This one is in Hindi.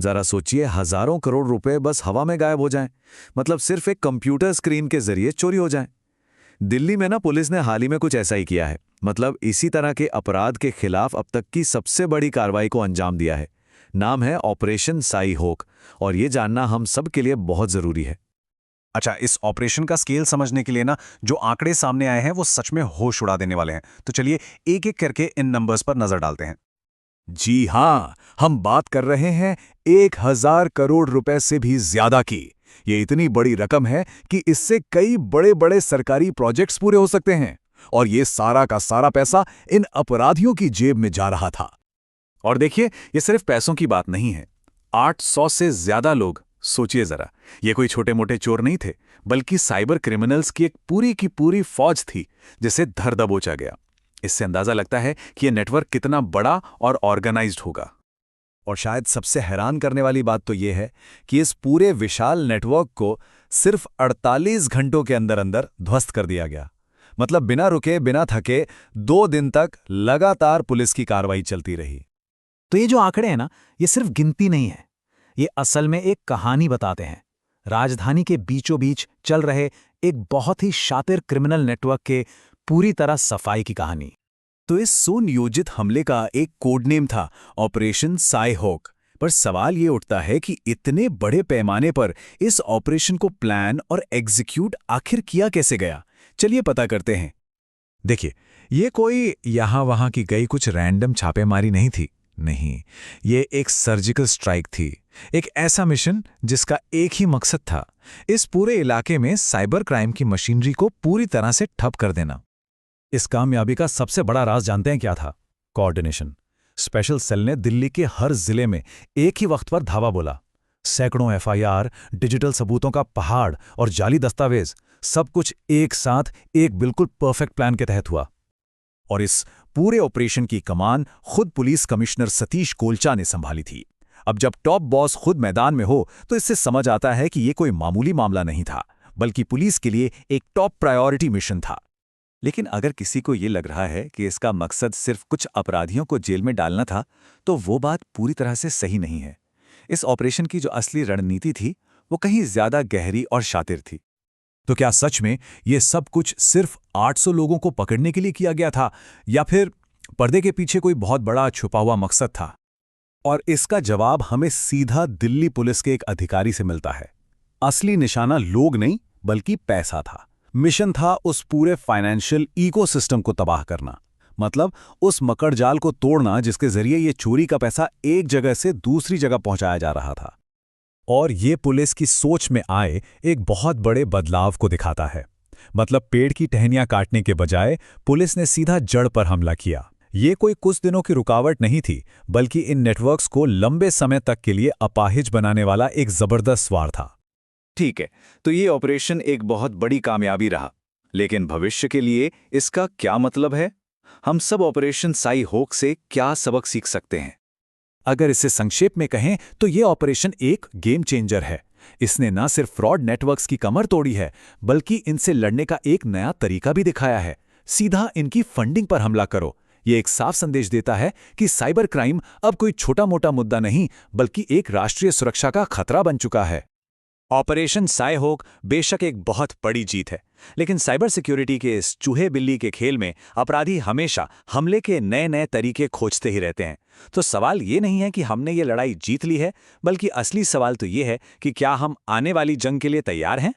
जरा सोचिए, हजारों करोड़ रुपए बस हवा में गायब हो जाएं। मतलब सिर्फ एक कंप्यूटर स्क्रीन के जरिए चोरी हो जाएं। दिल्ली में ना पुलिस ने हाल ही में कुछ ऐसा ही किया है। मतलब इसी तरह के अपराध के खिलाफ अब तक की सबसे बड़ी कार्रवाई को अंजाम दिया है। नाम है ऑपरेशन साई होक, और ये जानना हम सब के लिए बहुत जरूरी है। अच्छा, इस ऑपरेशन का स्केल समझने के लिए ना जो आंकड़े सामने आए हैं वो सच में होश उड़ा देने वाले हैं। तो चलिए एक एक करके इन नंबर्स पर नजर डालते हैं। जी हाँ, हम बात कर रहे हैं 1000 करोड़ रुपए से भी ज्यादा की। ये इतनी बड़ी रकम है कि इससे कई बड़े बड़े सरकारी प्रोजेक्ट्स पूरे हो सकते हैं। और ये सारा का सारा पैसा इन अपराधियों की जेब में जा रहा था। और देखिए, ये सिर्फ पैसों की बात नहीं है। 800 से ज्यादा लोग, सोचिए जरा, ये कोई छोटे मोटे चोर नहीं थे, बल्कि साइबर क्रिमिनल्स की एक पूरी की पूरी फौज थी जिसे धर दबोचा गया। इससे अंदाजा लगता है कि यह नेटवर्क कितना बड़ा और ऑर्गेनाइज्ड होगा। और शायद सबसे हैरान करने वाली बात तो यह है कि इस पूरे विशाल नेटवर्क को सिर्फ 48 घंटों के अंदर अंदर ध्वस्त कर दिया गया। मतलब बिना रुके बिना थके 2 दिन तक लगातार पुलिस की कार्रवाई चलती रही। तो ये जो आंकड़े हैं ना, ये सिर्फ गिनती नहीं है, ये असल में एक कहानी बताते हैं। राजधानी के बीचों बीच चल रहे एक बहुत ही शातिर क्रिमिनल नेटवर्क के पूरी तरह सफाई की कहानी। तो इस सुनियोजित हमले का एक कोड नेम था ऑपरेशन साई होक। पर सवाल ये उठता है कि इतने बड़े पैमाने पर इस ऑपरेशन को प्लान और एग्जीक्यूट आखिर किया कैसे गया। चलिए पता करते हैं। देखिए, ये कोई यहां वहां की गई कुछ रैंडम छापेमारी नहीं थी। नहीं, ये एक सर्जिकल स्ट्राइक थी। एक ऐसा मिशन जिसका एक ही मकसद था, इस पूरे इलाके में साइबर क्राइम की मशीनरी को पूरी तरह से ठप कर देना। इस कामयाबी का सबसे बड़ा राज जानते हैं क्या था? कोऑर्डिनेशन। स्पेशल सेल ने दिल्ली के हर जिले में एक ही वक्त पर धावा बोला। सैकड़ों एफआईआर, डिजिटल सबूतों का पहाड़ और जाली दस्तावेज, सब कुछ एक साथ एक बिल्कुल परफेक्ट प्लान के तहत हुआ। और इस पूरे ऑपरेशन की कमान खुद पुलिस कमिश्नर सतीश कोलचा ने संभाली थी। अब जब टॉप बॉस खुद मैदान में हो तो इससे समझ आता है कि ये कोई मामूली मामला नहीं था, बल्कि पुलिस के लिए एक टॉप प्रायोरिटी मिशन था। लेकिन अगर किसी को ये लग रहा है कि इसका मकसद सिर्फ कुछ अपराधियों को जेल में डालना था, तो वो बात पूरी तरह से सही नहीं है। इस ऑपरेशन की जो असली रणनीति थी, वो कहीं ज्यादा गहरी और शातिर थी। तो क्या सच में ये सब कुछ सिर्फ 800 लोगों को पकड़ने के लिए किया गया था, या फिर पर्दे के पीछे कोई बहुत बड़ा छुपा हुआ मकसद था? और इसका जवाब हमें सीधा दिल्ली पुलिस के एक अधिकारी से मिलता है। असली निशाना लोग नहीं, बल्कि पैसा था। मिशन था उस पूरे फाइनेंशियल इकोसिस्टम को तबाह करना। मतलब उस मकड़जाल को तोड़ना जिसके जरिए ये चोरी का पैसा एक जगह से दूसरी जगह पहुंचाया जा रहा था। और ये पुलिस की सोच में आए एक बहुत बड़े बदलाव को दिखाता है। मतलब पेड़ की टहनियां काटने के बजाय पुलिस ने सीधा जड़ पर हमला किया। ये कोई कुछ दिनों की रुकावट नहीं थी, बल्कि इन नेटवर्क्स को लंबे समय तक के लिए अपाहिज बनाने वाला एक जबरदस्त वार था। ठीक है, तो ये ऑपरेशन एक बहुत बड़ी कामयाबी रहा, लेकिन भविष्य के लिए इसका क्या मतलब है? हम सब ऑपरेशन साई होक से क्या सबक सीख सकते हैं? अगर इसे संक्षेप में कहें तो ये ऑपरेशन एक गेम चेंजर है। इसने न सिर्फ फ्रॉड नेटवर्क्स की कमर तोड़ी है, बल्कि इनसे लड़ने का एक नया तरीका भी दिखाया है। सीधा इनकी फंडिंग पर हमला करो। ये एक साफ संदेश देता है कि साइबर क्राइम अब कोई छोटा मोटा मुद्दा नहीं, बल्कि एक राष्ट्रीय सुरक्षा का खतरा बन चुका है। ऑपरेशन साई होक बेशक एक बहुत बड़ी जीत है, लेकिन साइबर सिक्योरिटी के इस चूहे बिल्ली के खेल में अपराधी हमेशा हमले के नए नए तरीके खोजते ही रहते हैं। तो सवाल ये नहीं है कि हमने ये लड़ाई जीत ली है, बल्कि असली सवाल तो ये है कि क्या हम आने वाली जंग के लिए तैयार हैं?